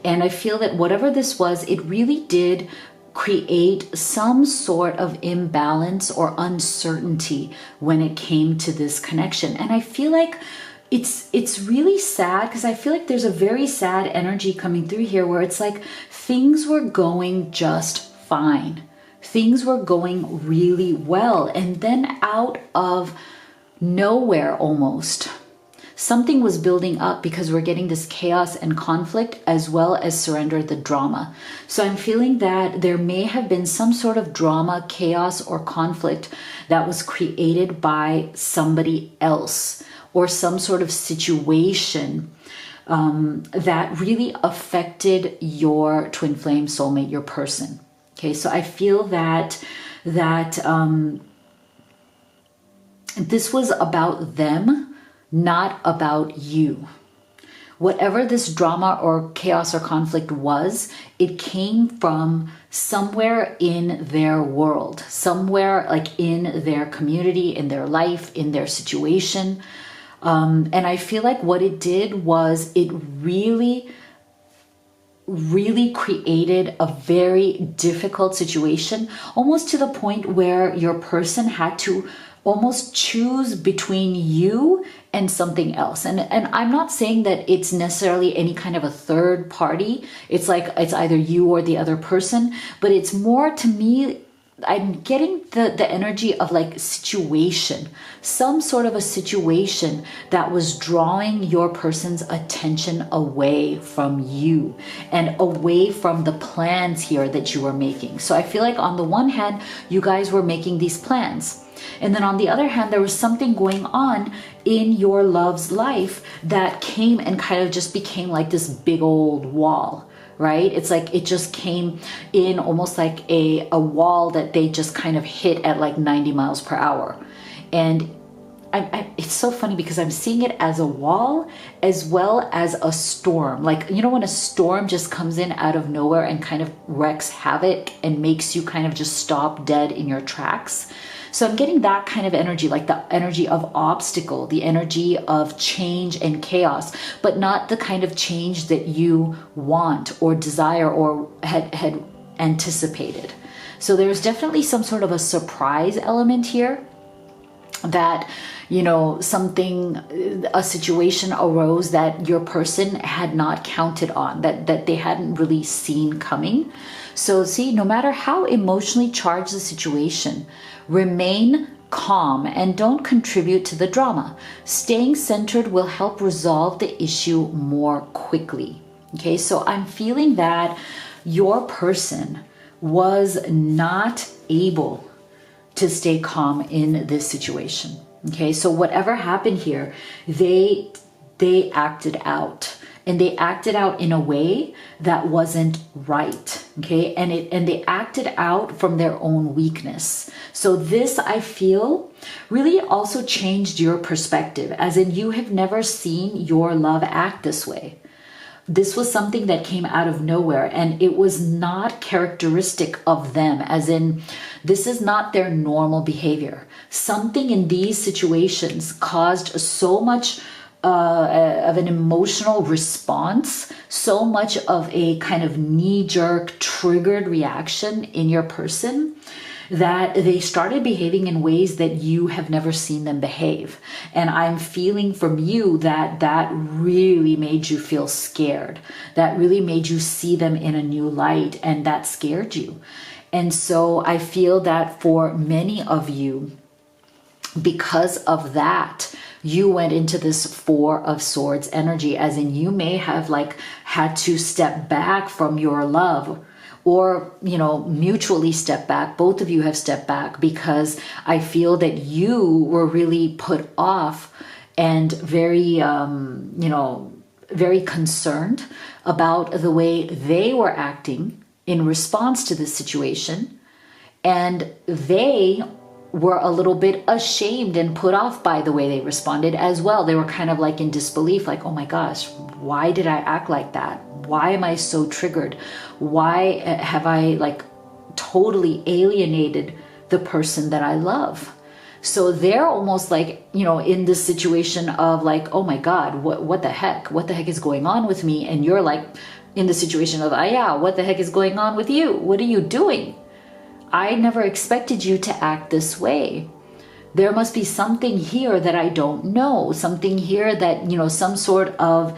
And I feel that whatever this was, it really did create some sort of imbalance or uncertainty when it came to this connection. And I feel like it's really sad, because I feel like there's a very sad energy coming through here where it's like things were going just fine. Things were going really well. And then out of nowhere almost, something was building up because we're getting this chaos and conflict as well as surrender the drama. So I'm feeling that there may have been some sort of drama, chaos, or conflict that was created by somebody else or some sort of situation that really affected your twin flame soulmate, your person. Okay, so I feel that this was about them, not about you. Whatever this drama or chaos or conflict was, it came from somewhere in their world, somewhere like in their community, in their life, in their situation. And I feel like what it did was it really created a very difficult situation, almost to the point where your person had to almost choose between you and something else. And I'm not saying that it's necessarily any kind of a third party. It's like it's either you or the other person, but it's more, to me, I'm getting the energy of like situation, some sort of a situation that was drawing your person's attention away from you and away from the plans here that you were making. So I feel like on the one hand, you guys were making these plans. And then on the other hand, there was something going on in your love's life that came and kind of just became like this big old wall. Right? It's like it just came in almost like a wall that they just kind of hit at like 90 miles per hour. And it's so funny because I'm seeing it as a wall as well as a storm. Like, you know, when a storm just comes in out of nowhere and kind of wreaks havoc and makes you kind of just stop dead in your tracks. So I'm getting that kind of energy, like the energy of obstacle, the energy of change and chaos, but not the kind of change that you want or desire or had anticipated. So there's definitely some sort of a surprise element here that, you know, a situation arose that your person had not counted on, that they hadn't really seen coming. So see, no matter how emotionally charged the situation, remain calm and don't contribute to the drama. Staying centered will help resolve the issue more quickly. Okay, so I'm feeling that your person was not able to stay calm in this situation. Okay, so whatever happened here, they acted out, and they acted out in a way that wasn't right. Okay, and they acted out from their own weakness. So this, I feel, really also changed your perspective, as in you have never seen your love act this way. This was something that came out of nowhere, and it was not characteristic of them, as in this is not their normal behavior. Something in these situations caused so much of an emotional response, so much of a kind of knee-jerk triggered reaction in your person, that they started behaving in ways that you have never seen them behave. And I'm feeling from you that really made you feel scared. That really made you see them in a new light, and that scared you. And so I feel that for many of you, because of that, you went into this Four of Swords energy, as in you may have like had to step back from your love, or, you know, mutually step back. Both of you have stepped back because I feel that you were really put off and very, very concerned about the way they were acting in response to this situation. And they were a little bit ashamed and put off by the way they responded as well. They were kind of like in disbelief, like, oh my gosh, why did I act like that? Why am I so triggered? Why have I like totally alienated the person that I love? So they're almost like, you know, in this situation of like, oh my God, what the heck? What the heck is going on with me? And you're like in the situation of, yeah, what the heck is going on with you? What are you doing? I never expected you to act this way. There must be something here that I don't know, something here that, you know, some sort of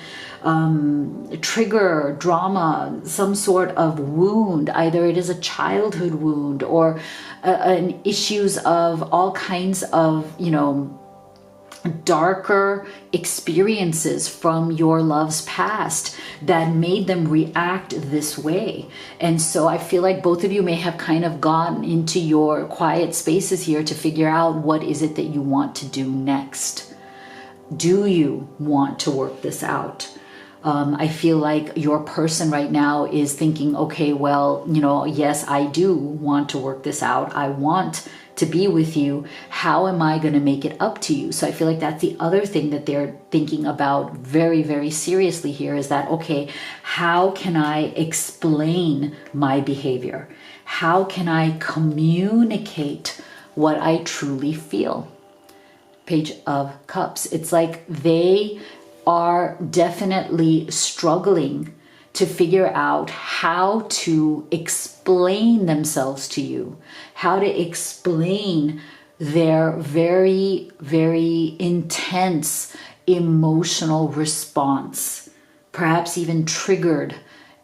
trigger, drama, some sort of wound. Either it is a childhood wound or an issues of all kinds of, you know, darker experiences from your love's past that made them react this way. And so I feel like both of you may have kind of gone into your quiet spaces here to figure out what is it that you want to do next. Do you want to work this out? I feel like your person right now is thinking, okay, well, yes, I do want to work this out. I want to be with you. How am I going to make it up to you? So I feel like that's the other thing that they're thinking about very, very seriously here is that, okay, how can I explain my behavior? How can I communicate what I truly feel? Page of Cups. It's like they are definitely struggling to figure out how to explain themselves to you, how to explain their very, very intense emotional response, perhaps even triggered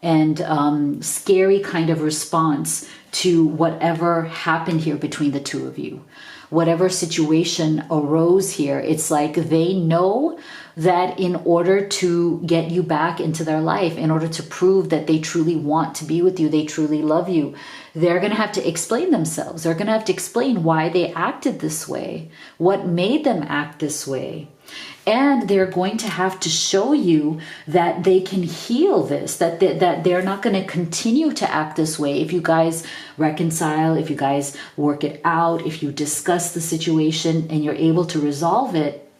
and scary kind of response to whatever happened here between the two of you. Whatever situation arose here, it's like they know that in order to get you back into their life, in order to prove that they truly want to be with you, they truly love you, they're going to have to explain themselves. They're going to have to explain why they acted this way, what made them act this way. And they're going to have to show you that they can heal this, that they're not going to continue to act this way. If you guys reconcile, if you guys work it out, if you discuss the situation and you're able to resolve it,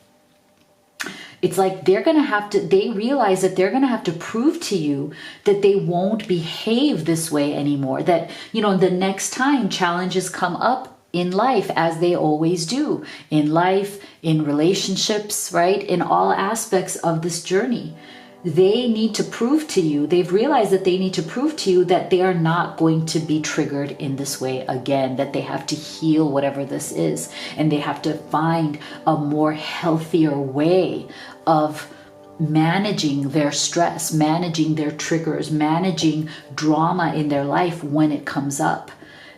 it's like they realize that they're going to have to prove to you that they won't behave this way anymore. That, the next time challenges come up in life, as they always do, in life, in relationships, right? In all aspects of this journey, they need to prove to you, they've realized that they need to prove to you that they are not going to be triggered in this way again, that they have to heal whatever this is, and they have to find a more healthier way of managing their stress, managing their triggers, managing drama in their life when it comes up.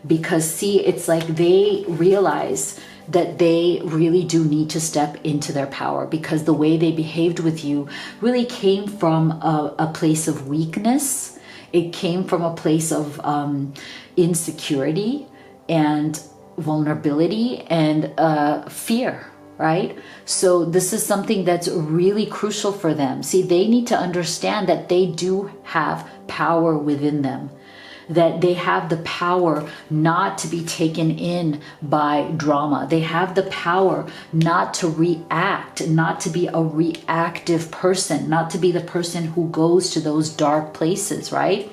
Because see, it's like they realize that they really do need to step into their power, because the way they behaved with you really came from a place of weakness. It came from a place of insecurity and vulnerability and fear, right? So this is something that's really crucial for them. See, they need to understand that they do have power within them, that they have the power not to be taken in by drama. They have the power not to react, not to be a reactive person, not to be the person who goes to those dark places, right?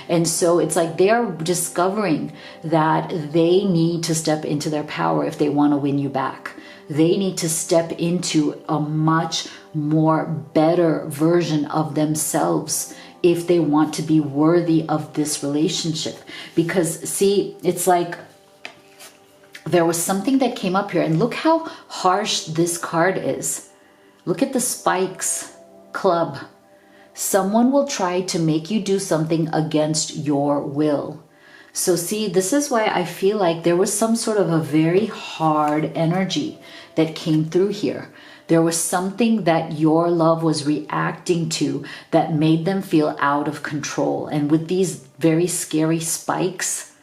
And so it's like they're discovering that they need to step into their power if they want to win you back. They need to step into a much more better version of themselves if they want to be worthy of this relationship. Because see, it's like there was something that came up here, and look how harsh this card is. Look at the spikes club. Someone will try to make you do something against your will. So see, this is why I feel like there was some sort of a very hard energy that came through here. There was something that your love was reacting to that made them feel out of control. And with these very scary spikes,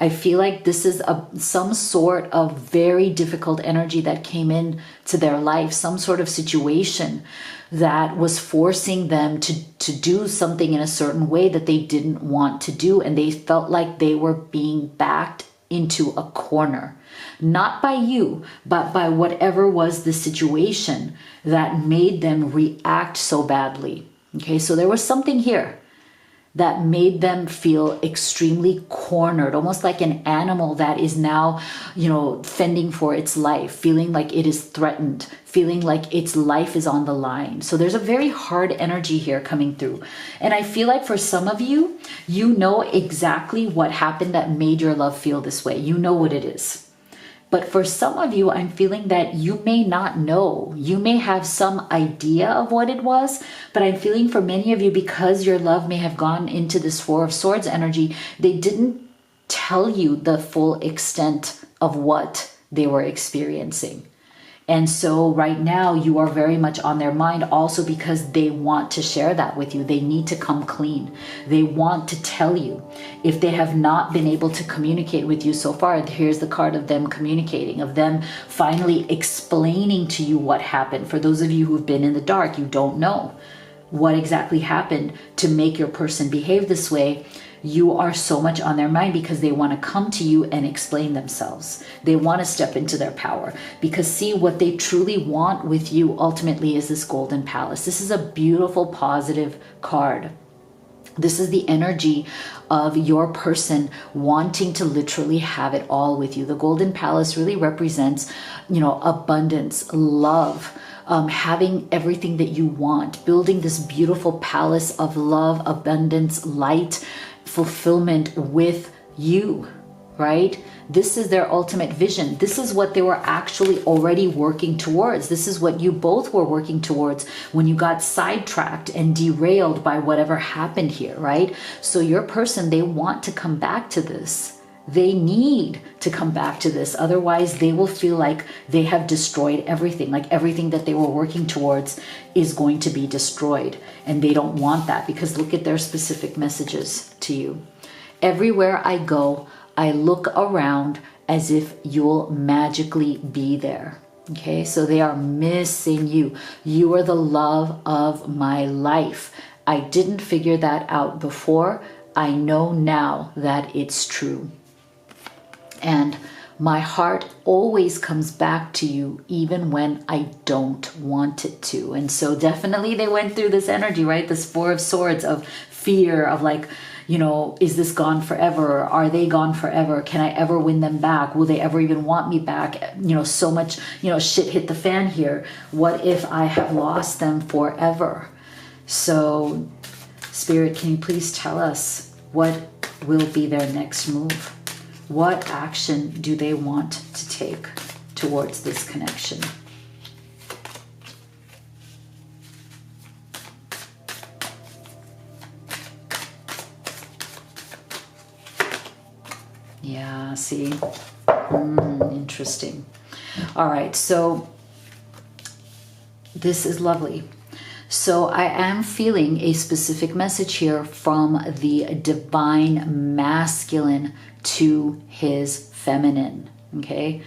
I feel like this is some sort of very difficult energy that came in to their life, some sort of situation that was forcing them to do something in a certain way that they didn't want to do. And they felt like they were being backed into a corner, not by you, but by whatever was the situation that made them react so badly. Okay, so there was something here that made them feel extremely cornered, almost like an animal that is now, fending for its life, feeling like it is threatened, feeling like its life is on the line. So there's a very hard energy here coming through. And I feel like for some of you, you know exactly what happened that made your love feel this way. You know what it is. But for some of you, I'm feeling that you may not know. You may have some idea of what it was, but I'm feeling for many of you, because your love may have gone into this Four of Swords energy, they didn't tell you the full extent of what they were experiencing. And so right now you are very much on their mind also because they want to share that with you. They need to come clean. They want to tell you. If they have not been able to communicate with you so far, here's the card of them communicating, of them finally explaining to you what happened. For those of you who've been in the dark, you don't know what exactly happened to make your person behave this way. You are so much on their mind because they want to come to you and explain themselves. They want to step into their power because see, what they truly want with you ultimately is this golden palace. This is a beautiful, positive card. This is the energy of your person wanting to literally have it all with you. The golden palace really represents, abundance, love, having everything that you want, building this beautiful palace of love, abundance, light, fulfillment with you, right? This is their ultimate vision. This is what they were actually already working towards. This is what you both were working towards when you got sidetracked and derailed by whatever happened here, right? So your person, they want to come back to this. They need to come back to this. Otherwise, they will feel like they have destroyed everything, like everything that they were working towards is going to be destroyed. And they don't want that because look at their specific messages to you. Everywhere I go, I look around as if you'll magically be there. Okay, so they are missing you. You are the love of my life. I didn't figure that out before. I know now that it's true. And my heart always comes back to you even when I don't want it to. And so definitely they went through this energy, right? This Four of Swords of fear of like, is this gone forever? Are they gone forever? Can I ever win them back? Will they ever even want me back? So much, shit hit the fan here. What if I have lost them forever? So Spirit, can you please tell us what will be their next move? What action do they want to take towards this connection? Yeah, see? Interesting. All right, so this is lovely. So I am feeling a specific message here from the divine masculine to his feminine, okay?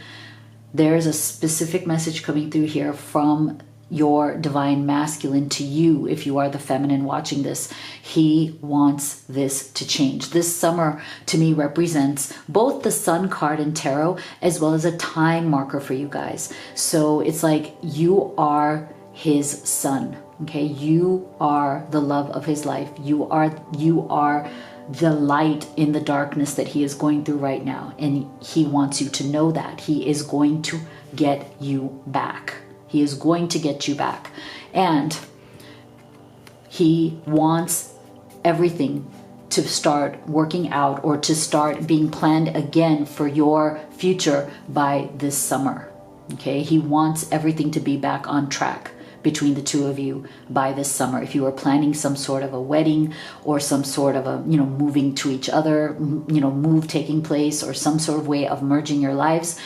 There's a specific message coming through here from your divine masculine to you if you are the feminine watching this. He wants this to change. This summer to me represents both the Sun card in tarot as well as a time marker for you guys. So it's like you are his sun, okay? You are the love of his life. You are the light in the darkness that he is going through right now. And he wants you to know that. He is going to get you back. He is going to get you back. And he wants everything to start working out or to start being planned again for your future by this summer. Okay? He wants everything to be back on track between the two of you by this summer. If you are planning some sort of a wedding or some sort of a, moving to each other, move taking place or some sort of way of merging your lives,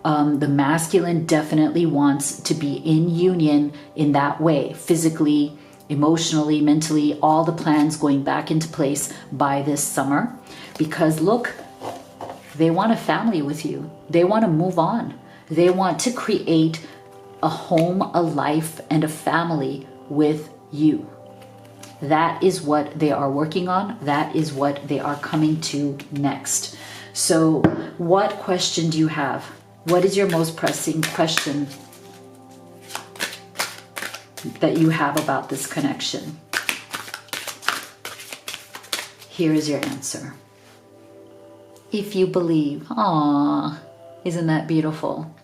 the masculine definitely wants to be in union in that way, physically, emotionally, mentally, all the plans going back into place by this summer. Because look, they want a family with you. They want to move on. They want to create a home, a life, and a family with you. That is what they are working on. That is what they are coming to next. So what question do you have? What is your most pressing question that you have about this connection? Here is your answer. If you believe. Aww, isn't that beautiful?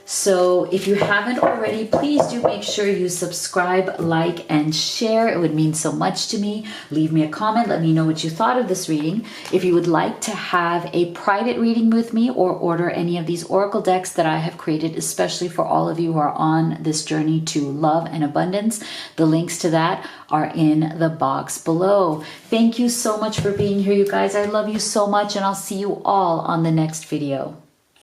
So if you haven't already, please do make sure you subscribe, like, and share. It would mean so much to me. Leave me a comment. Let me know what you thought of this reading. If you would like to have a private reading with me or order any of these oracle decks that I have created, especially for all of you who are on this journey to love and abundance, the links to that are in the box below. Thank you so much for being here, you guys. I love you so much, and I'll see you all on the next video.